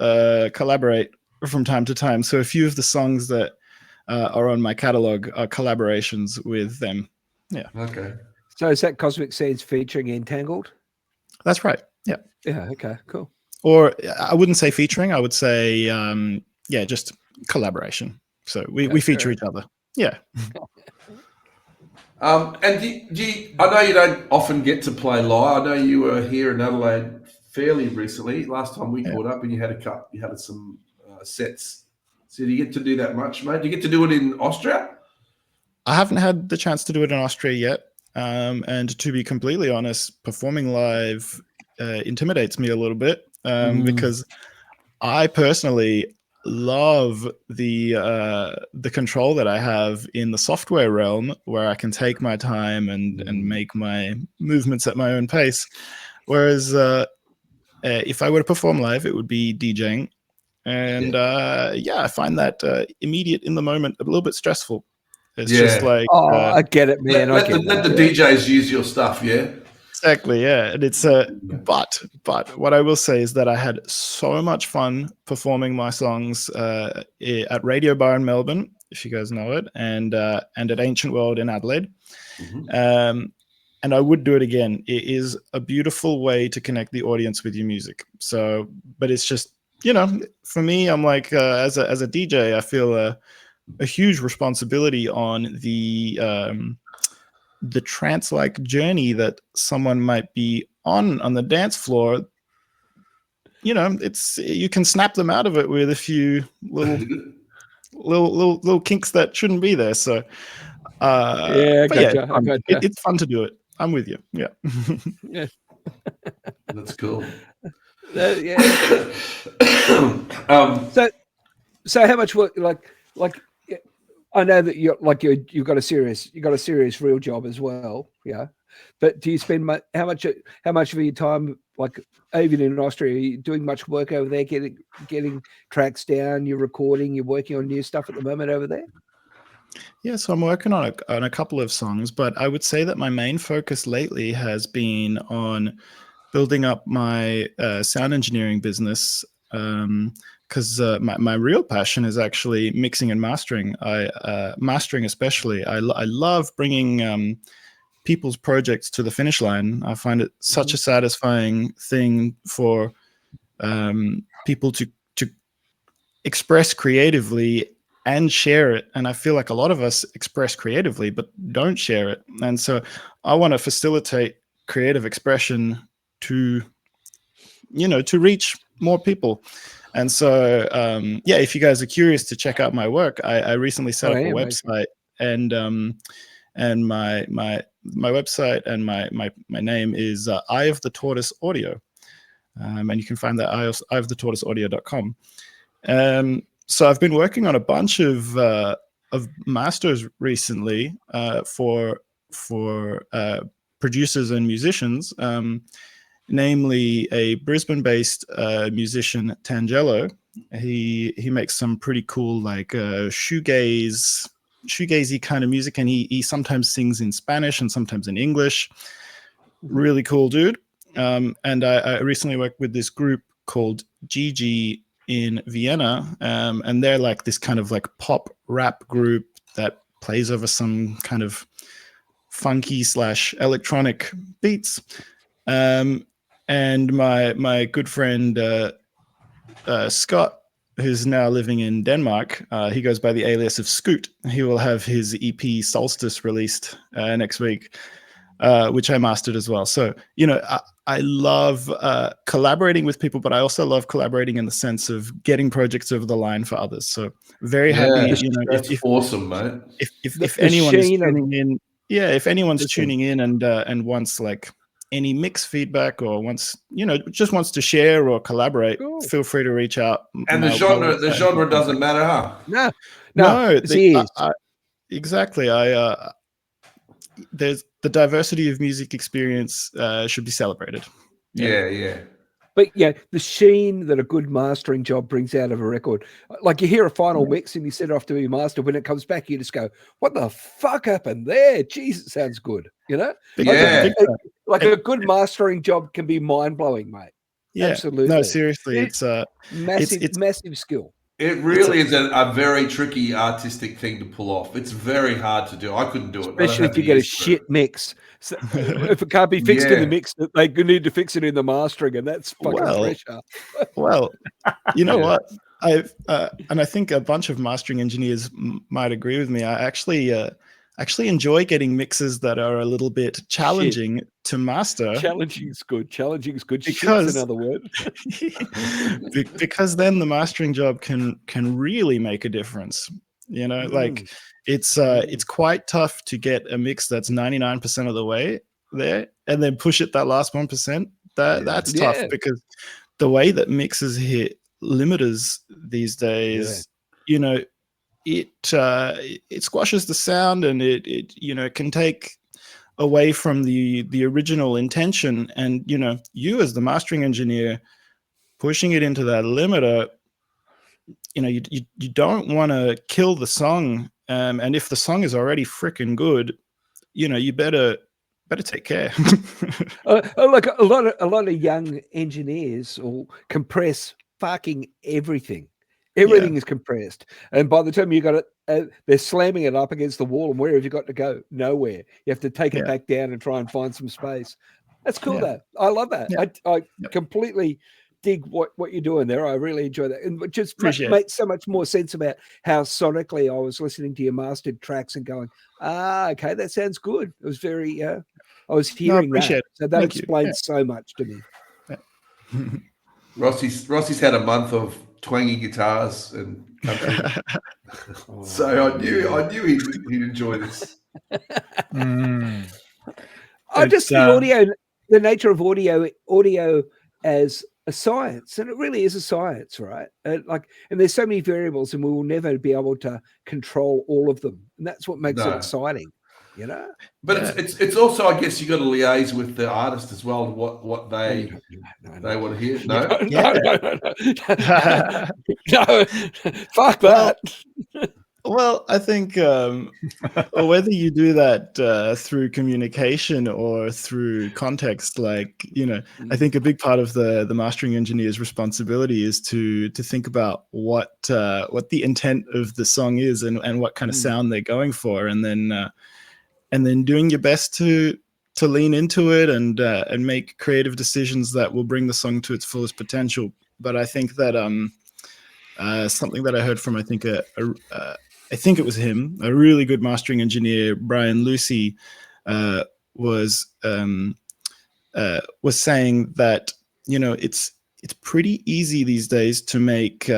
F: collaborate from time to time. So a few of the songs that are on my catalog are collaborations with them. Yeah.
H: Okay.
I: So is that Cosmic Seeds featuring Entangled?
F: That's right. Yeah.
I: Yeah. Okay. Cool.
F: Or I wouldn't say featuring. I would say, just collaboration. So we feature each other. Yeah.
H: And do you, I know you don't often get to play live. I know you were here in Adelaide fairly recently. Last time we caught up, and you had some sets. So do you get to do that much, mate? Do you get to do it in Austria?
F: I haven't had the chance to do it in Austria yet. And to be completely honest, performing live intimidates me a little bit, because I personally love the control that I have in the software realm, where I can take my time and make my movements at my own pace. Whereas if I were to perform live, it would be DJing. And I find that immediate in the moment a little bit stressful. It's just like,
I: I get it, man.
H: Let the DJs use your stuff, yeah.
F: Exactly, yeah. And it's but what I will say is that I had so much fun performing my songs at Radio Bar in Melbourne, if you guys know it, and at Ancient World in Adelaide. And I would do it again. It is a beautiful way to connect the audience with your music. So, but it's just, for me, I'm like, as a DJ, I feel a huge responsibility on the trance-like journey that someone might be on the dance floor. It's, you can snap them out of it with a few little kinks that shouldn't be there. So it's fun to do it. I'm with you. Yeah.
I: Yeah.
H: That's cool.
I: So how much work, like I know that you've got a serious real job as well, yeah. But do you spend how much of your time, like even in Austria, are you doing much work over there, getting tracks down? You're recording, you're working on new stuff at the moment over there.
F: Yeah, so I'm working on a couple of songs, but I would say that my main focus lately has been on building up my sound engineering business. Because my real passion is actually mixing and mastering. Mastering especially. I love bringing people's projects to the finish line. I find it such a satisfying thing for people to express creatively and share it. And I feel like a lot of us express creatively but don't share it. And so I want to facilitate creative expression to reach more people. And so, if you guys are curious to check out my work, I recently set up a website, and my website and my name is Eye of the Tortoise Audio, and you can find that eyeofthetortoiseaudio.com. So I've been working on a bunch of masters recently for producers and musicians. Namely a Brisbane-based musician, Tangelo. He makes some pretty cool shoegazy kind of music, and he sometimes sings in Spanish and sometimes in English. Really cool dude. And I recently worked with this group called Gigi in Vienna, and they're like this kind of like pop rap group that plays over some kind of funky / electronic beats. And my good friend Scott, who's now living in Denmark, he goes by the alias of Scoot. He will have his EP Solstice released next week. which I mastered as well. So, I love collaborating with people, but I also love collaborating in the sense of getting projects over the line for others. So very happy,
H: that's awesome, mate.
F: If anyone is tuning in, if anyone's tuning in and wants like any mix feedback or wants, just wants to share or collaborate, feel free to reach out.
H: And the genre doesn't matter, huh?
F: No, exactly. There's the diversity of music experience should be celebrated.
H: Yeah.
I: But the sheen that a good mastering job brings out of a record, like you hear a final mix and you set it off to be mastered. When it comes back, you just go, "What the fuck happened there? Jeez, it sounds good." Like a good mastering job can be mind blowing, mate.
F: Yeah,
I: absolutely.
F: No, seriously, it's
I: massive skill.
H: It really is a very tricky artistic thing to pull off. It's very hard to do. I couldn't do it.
I: Especially if you get a shit mix. So if it can't be fixed in the mix, they need to fix it in the mastering, and that's fucking pressure.
F: Well, you know what? And I think a bunch of mastering engineers might agree with me. I actually enjoy getting mixes that are a little bit challenging to master.
I: Challenging is good. Because another word.
F: Because then the mastering job can really make a difference. Like it's quite tough to get a mix that's 99% of the way there and then push it that last 1%. That's tough because the way that mixes hit limiters these days, it squashes the sound and it can take away from the original intention. And you as the mastering engineer pushing it into that limiter, you don't want to kill the song. And if the song is already freaking good, you better take care.
I: Like a lot of young engineers will compress fucking everything. Everything is compressed, and by the time you got it, they're slamming it up against the wall. And where have you got to go? Nowhere. You have to take it back down and try and find some space. That's cool, though. I love that. I completely dig what you're doing there. I really enjoy that, and it just makes so much more sense about how sonically I was listening to your mastered tracks and going, okay, that sounds good. It was very. I was hearing that, so that explains so much to me.
F: Yeah.
H: Rossi's had a month of twangy guitars and country. So I knew he'd enjoy this.
I: Just the nature of audio as a science, and it really is a science, right? And there's so many variables, and we will never be able to control all of them, and that's what makes it exciting.
H: But it's also, I guess, you got to liaise with the artist as well, what they want to hear. No,
I: fuck that.
F: Well, I think whether you do that through communication or through context, I think a big part of the mastering engineer's responsibility is to think about what the intent of the song is and what kind of sound they're going for, and then doing your best to lean into it and make creative decisions that will bring the song to its fullest potential. But I think that something that I heard from, I think it was him, a really good mastering engineer, Brian Lucy, was saying that it's pretty easy these days to make.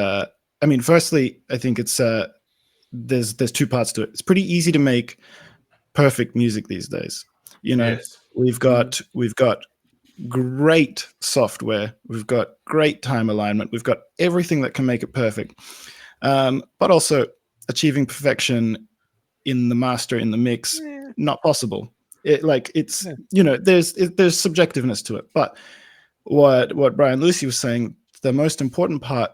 F: Firstly, I think it's there's two parts to it. It's pretty easy to make perfect music these days. We've got great software, we've got great time alignment, we've got everything that can make it perfect, but also achieving perfection in the master, in the mix, not possible. There's subjectiveness to it. But what Brian Lucy was saying, the most important part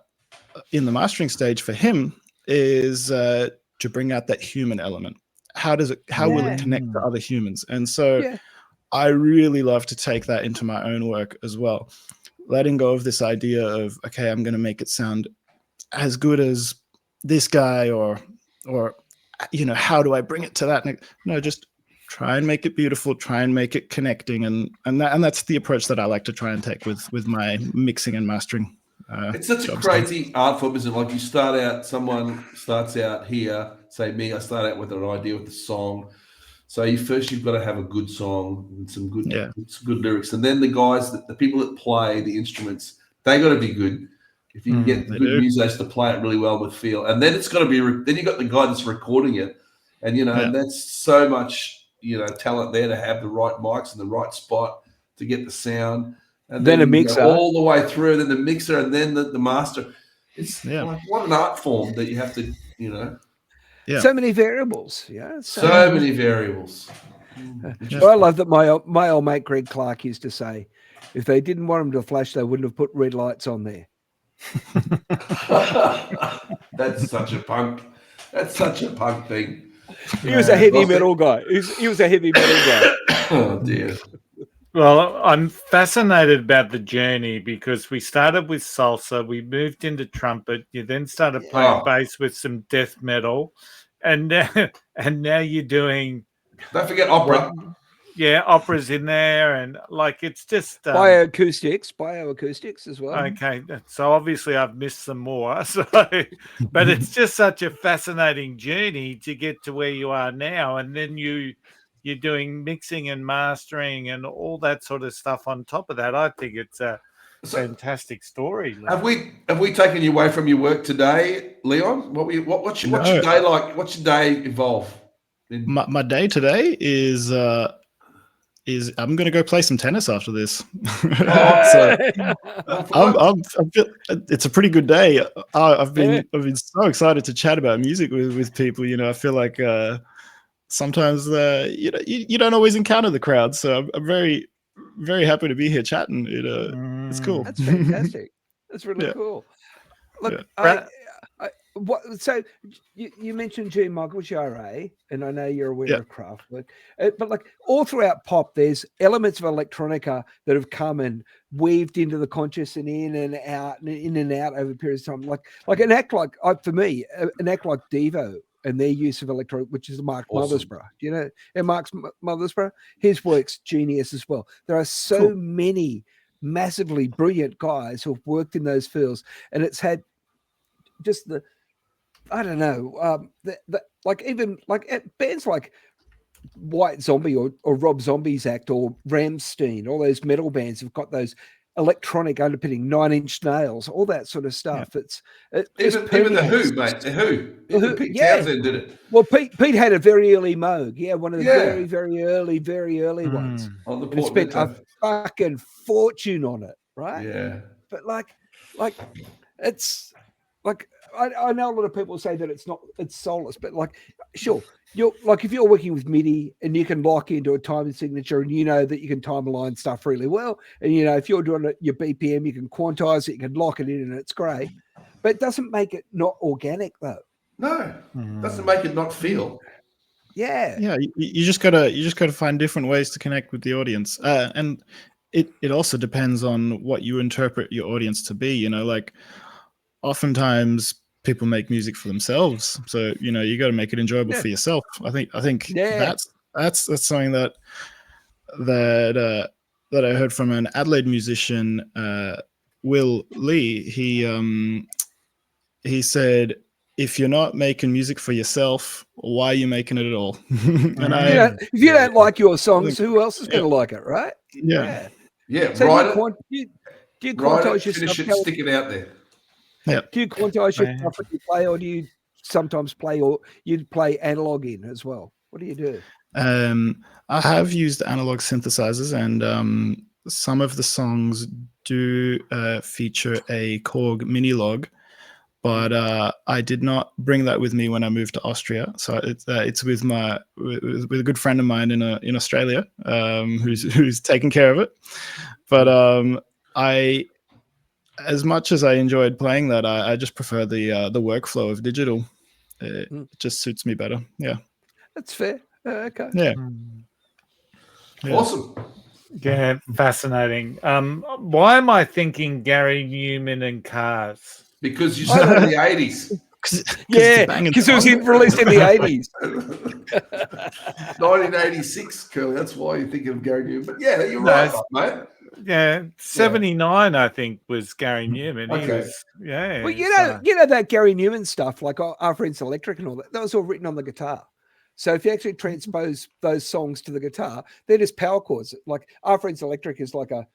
F: in the mastering stage for him is to bring out that human element. How will it connect to other humans? And so I really love to take that into my own work as well, letting go of this idea of, okay, I'm going to make it sound as good as this guy, or how do I bring it to that? No, just try and make it beautiful, try and make it connecting, and that's the approach that I like to try and take with my mixing and mastering.
H: It's such a crazy art form, isn't it? Like someone starts out here, say me, I start out with an idea with the song. So you've got to have a good song and some good lyrics, and then the people that play the instruments, they got to be good. If you can get good musicians to play it really well with feel, and then it's got to be. Then you got the guy that's recording it, and and that's so much talent there to have the right mics in the right spot to get the sound, and
I: then a mixer
H: all the way through, then the mixer, and then the master. It's like, what an art form that you have to
I: so many variables.
H: So many variables.
I: Well, I love that my old mate Greg Clark used to say, if they didn't want them to flash, they wouldn't have put red lights on there.
H: That's such a punk. That's such a punk thing.
I: He was a heavy metal guy. He was a heavy metal guy.
H: Oh dear.
G: Well, I'm fascinated about the journey because we started with salsa, we moved into trumpet, you then started playing bass with some death metal, and now you're doing.
H: Don't forget opera.
G: Opera's in there, and it's just
I: bioacoustics as well.
G: Okay, so obviously I've missed some more. So, but it's just such a fascinating journey to get to where you are now, and then you're doing mixing and mastering and all that sort of stuff on top of that. I think it's a fantastic story.
H: Have we taken you away from your work today, Leon? What's your day like? What's your day involve?
F: My day today is I'm going to go play some tennis after this. It's a pretty good day. I've been so excited to chat about music with people. I feel like sometimes you don't always encounter the crowd, so I'm very, very happy to be here chatting. It's cool.
I: That's fantastic. That's really cool. Look, so you mentioned G. Michael Jarre, and I know you're aware of Kraftwerk, but all throughout pop, there's elements of electronica that have come and weaved into the conscious and in and out over periods of time. Like an act for me, an act like Devo and their use of electronic, which is Mark Mothersbaugh. Do you know? And Mark's Mothersbaugh, his work's genius as well. There are so many massively brilliant guys who've worked in those fields, and it's had just the. I don't know, even bands like White Zombie or Rob Zombie's Act or Rammstein, all those metal bands have got those electronic underpinning, 9 Inch Nails, all that sort of stuff.
H: Even the Who, mate. The Who. Pete Townsend did it.
I: Well, Pete had a very early Moog, one of the very, very early ones.
H: On the
I: and spent a fucking fortune on it, right?
H: Yeah.
I: But it's like. I know a lot of people say that it's soulless, but sure, you're if you're working with MIDI and you can lock into a time signature and you know that you can time align stuff really well, and if you're doing your BPM, you can quantize it, you can lock it in, and it's great. But it doesn't make it not organic, though.
H: No, doesn't make it not feel.
I: Yeah.
F: You just gotta find different ways to connect with the audience, and it also depends on what you interpret your audience to be. Oftentimes people make music for themselves, so you got to make it enjoyable for yourself. I think that's something that I heard from an Adelaide musician, Will Lee. He said, if you're not making music for yourself, why are you making it at all? And
I: if you don't like your songs, who else is going to like it, right?
F: Yeah.
I: So
H: write
I: do you
H: quantize
I: your
H: stuff?
I: stuff?
H: Stick it out there.
F: Yeah.
I: Do you quantize your stuff when you play, or do you sometimes play, or you play analog in as well? What do you do?
F: I have used analog synthesizers, and some of the songs do feature a Korg mini log, but I did not bring that with me when I moved to Austria. So it's with with a good friend of mine in Australia, who's taking care of it. But as much as I enjoyed playing that, I just prefer the workflow of digital. It just suits me better. Yeah,
I: that's fair. Okay.
F: Yeah.
H: Awesome.
G: Yeah, fascinating. Why am I thinking Gary Newman and Cars?
H: Because you started in the 80s.
I: Because it was released in the 80s.
H: 1986, Curly. That's why you're thinking of Gary Newman. But yeah, you're right, mate.
G: Yeah, 79, I think, was Gary Newman.
H: Okay.
G: He was,
I: Well, you know that Gary Newman stuff, like Our Friends Electric and all that. That was all written on the guitar. So if you actually transpose those songs to the guitar, they're just power chords. Like Our Friends Electric is like a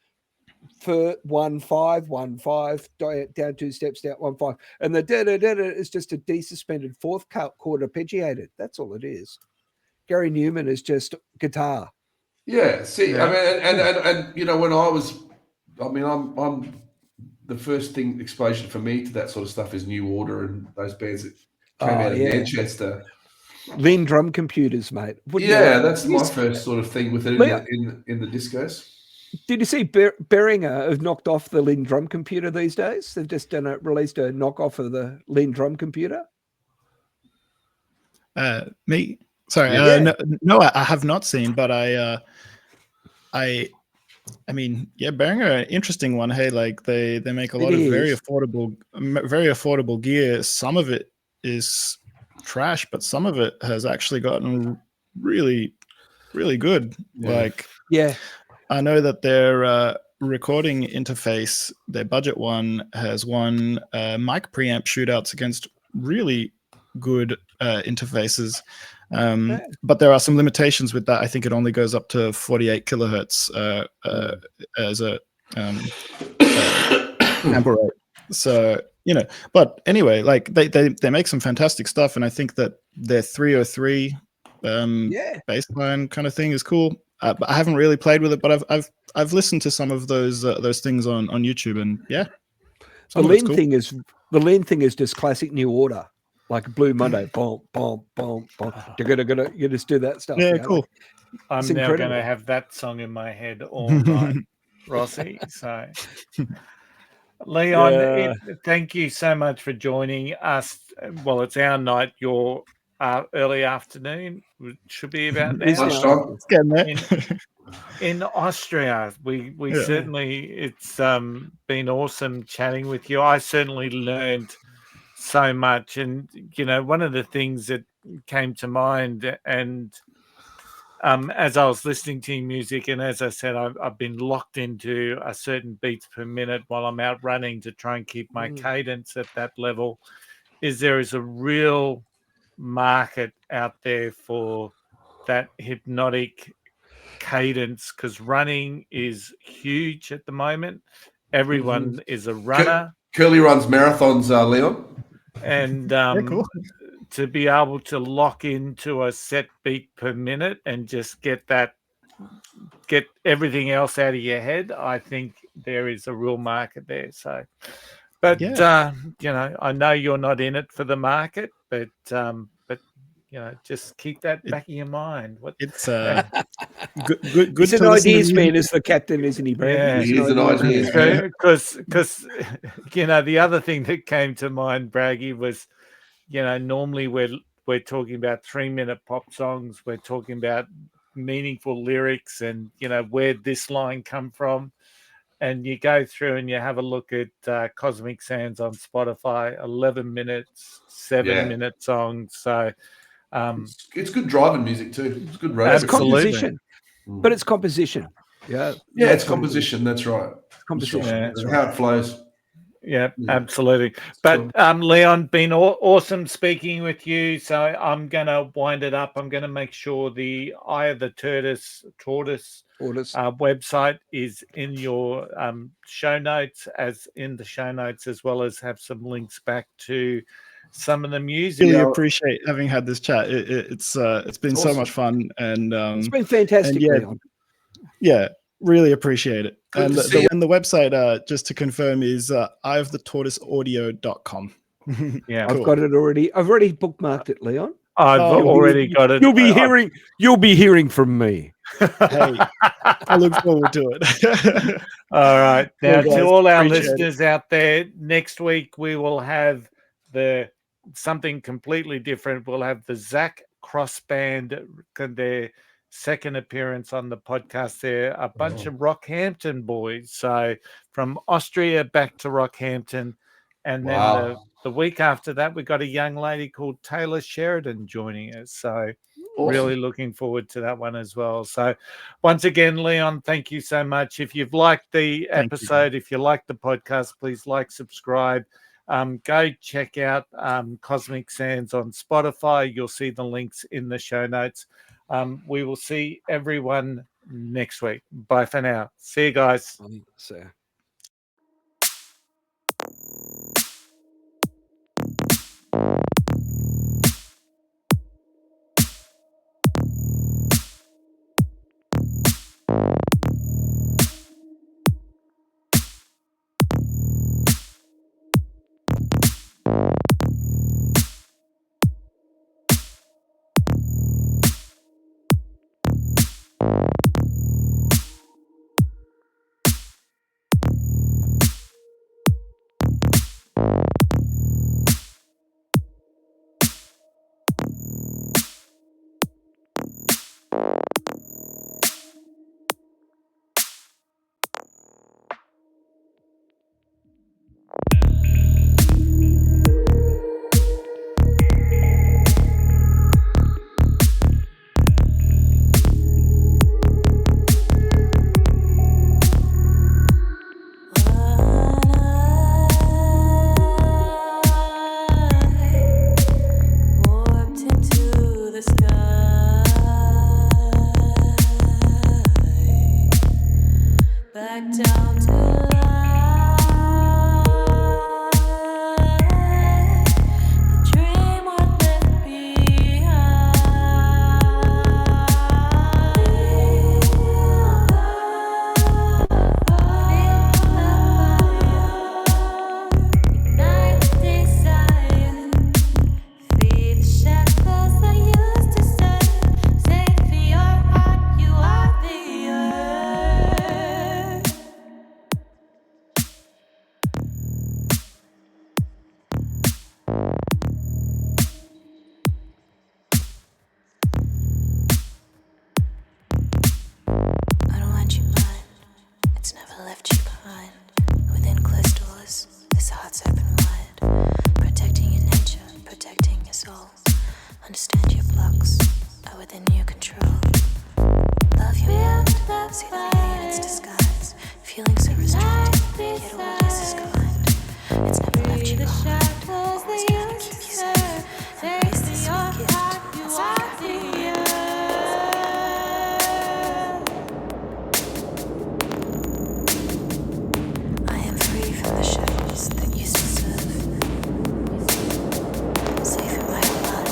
I: 1 5 1 5 down 2 steps down 1 5, and the da da da da is just a desuspended fourth chord arpeggiated. That's all it is. Gary Newman is just guitar.
H: Yeah. See, I mean, and you know, when I'm the first thing exposure for me to that sort of stuff is New Order and those bands that came out of Manchester.
I: Lean drum computers, mate.
H: That's my first sort of thing with it in the discos.
I: Did you see Behringer have knocked off the Lean drum computer these days? They've just released a knockoff of the Lean drum computer.
F: Me? Sorry, no, I have not seen, but I mean, Behringer, an interesting one. Hey, like they make a lot of very affordable gear. Some of it is trash, but some of it has actually gotten really, really good. I know that their recording interface, their budget one, has won mic preamp shootouts against really good interfaces. But there are some limitations with that. I think it only goes up to 48 kilohertz as a amp rate. So, you know, but anyway, like they make some fantastic stuff, and I think that their 303 baseline kind of thing is cool. I haven't really played with it, but I've listened to some of those things on YouTube, and
I: the lean thing is just classic New Order, like Blue Monday, boom, boom, boom, boom. You just do that stuff.
F: Yeah, cool.
G: I'm now going to have that song in my head all night, Rossi. So, Leon, thank you so much for joining us. Well, it's our night, your early afternoon. It should be about now. In Austria, we certainly, it's been awesome chatting with you. I certainly learned so much, and you know, one of the things that came to mind, and as I was listening to your music, and as I said, I've been locked into a certain beats per minute while I'm out running to try and keep my cadence at that level, is there is a real market out there for that hypnotic cadence, because running is huge at the moment. Everyone is a runner.
H: Curly runs marathons, Leon.
G: And
F: cool.
G: To be able to lock into a set beat per minute and just get everything else out of your head, I think there is a real market there. So, but you know, I know you're not in it for the market, but you know, just keep that back in your mind.
F: It's good.
I: He's an ideas man, is the captain, isn't he, Brad?
G: Yeah,
H: he's an ideas man.
G: Because you know, the other thing that came to mind, Braggy, was, you know, normally we're talking about 3-minute pop songs. We're talking about meaningful lyrics, and you know, where'd this line come from? And you go through and you have a look at Cosmic Sands on Spotify, 11 minutes, 7-minute songs. So.
H: It's good driving music too. It's good road.
I: It's composition, but it's composition.
H: It's composition. That's right.
I: Composition.
H: That's how it flows.
G: Yeah, absolutely. But Leon, been awesome speaking with you. So I'm going to wind it up. I'm going to make sure the Eye of the Tortoise website is in your show notes, as well as have some links back to some of the music.
F: Really appreciate having had this chat. It's been awesome. So much fun, and
I: it's been fantastic.
F: Really appreciate it. Good, and the website, just to confirm, is eyeofthetortoiseaudio.com.
G: Yeah,
I: I've got it already. I've already bookmarked it, Leon.
G: I've already got it.
I: You'll be hearing from me.
F: Hey, I look forward to it.
G: All right. Now, to all our listeners out there, next week we will have something completely different. We'll have the Zach Cross Band, their second appearance on the podcast. They're a bunch of Rockhampton boys. So from Austria back to Rockhampton. And then the week after that, we got a young lady called Taylor Sheridan joining us. So really looking forward to that one as well. So once again, Leon, thank you so much. If you've liked the episode, if you like the podcast, please like, subscribe. Go check out Cosmic Sands on Spotify. You'll see the links in the show notes. We will see everyone next week. Bye for now. See you guys.
I: So.
J: Understand your blocks are within your control. Love your mind, see the beauty in its disguise. Feeling so restricted, yet what is kind. It's never left you behind, always going to keep you safe. Embrace this sweet gift, that's all you got. I am free from the shadows that used to serve. Safe in my blood.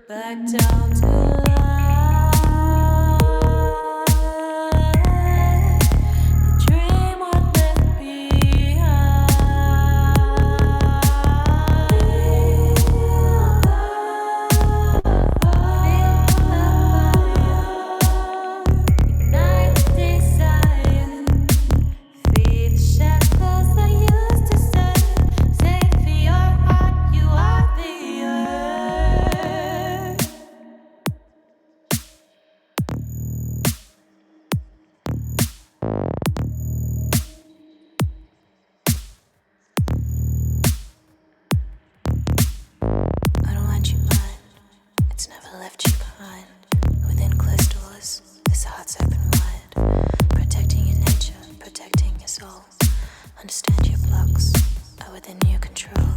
J: back down to life. The dream was left behind. Ignite desire. Free the shackles that used to say, safe for your heart, you are the earth. I don't want you mine, it's never left you behind. Within closed doors, this heart's open wide. Protecting your nature, protecting your soul. Understand your blocks are within your control.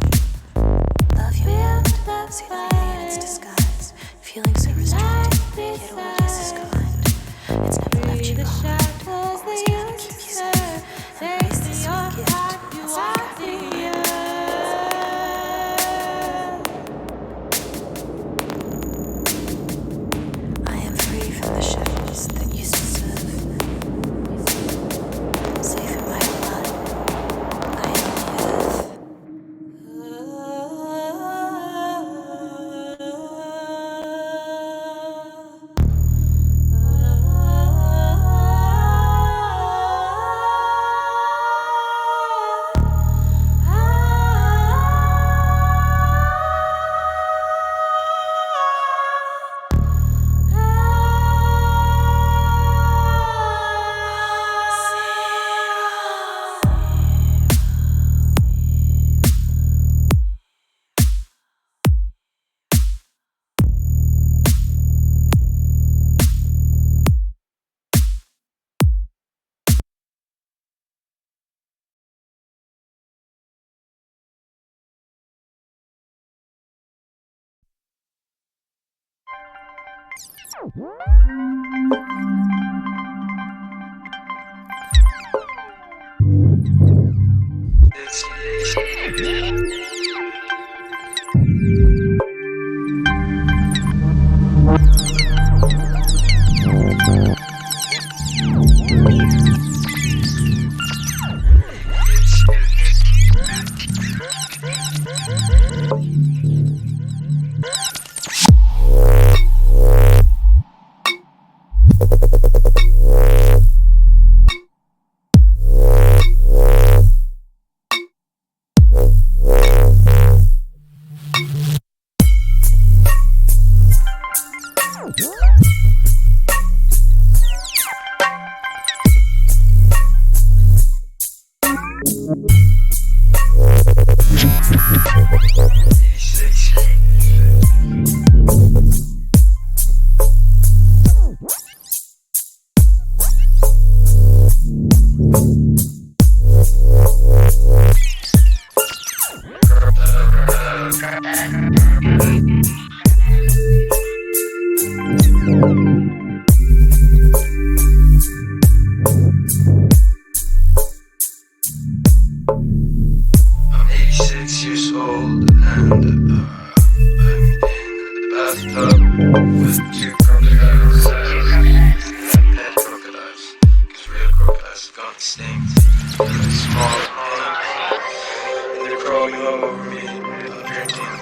J: Love your mind, see the beauty in its disguise. Feeling so restricted, yet all it is kind. It's never left you behind, always gonna keep you safe. Embrace this sweet gift, outside the I am free from the shackles that used to serve. Safe in my blood, I am the earth.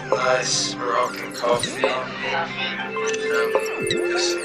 K: Nice Moroccan coffee. Listen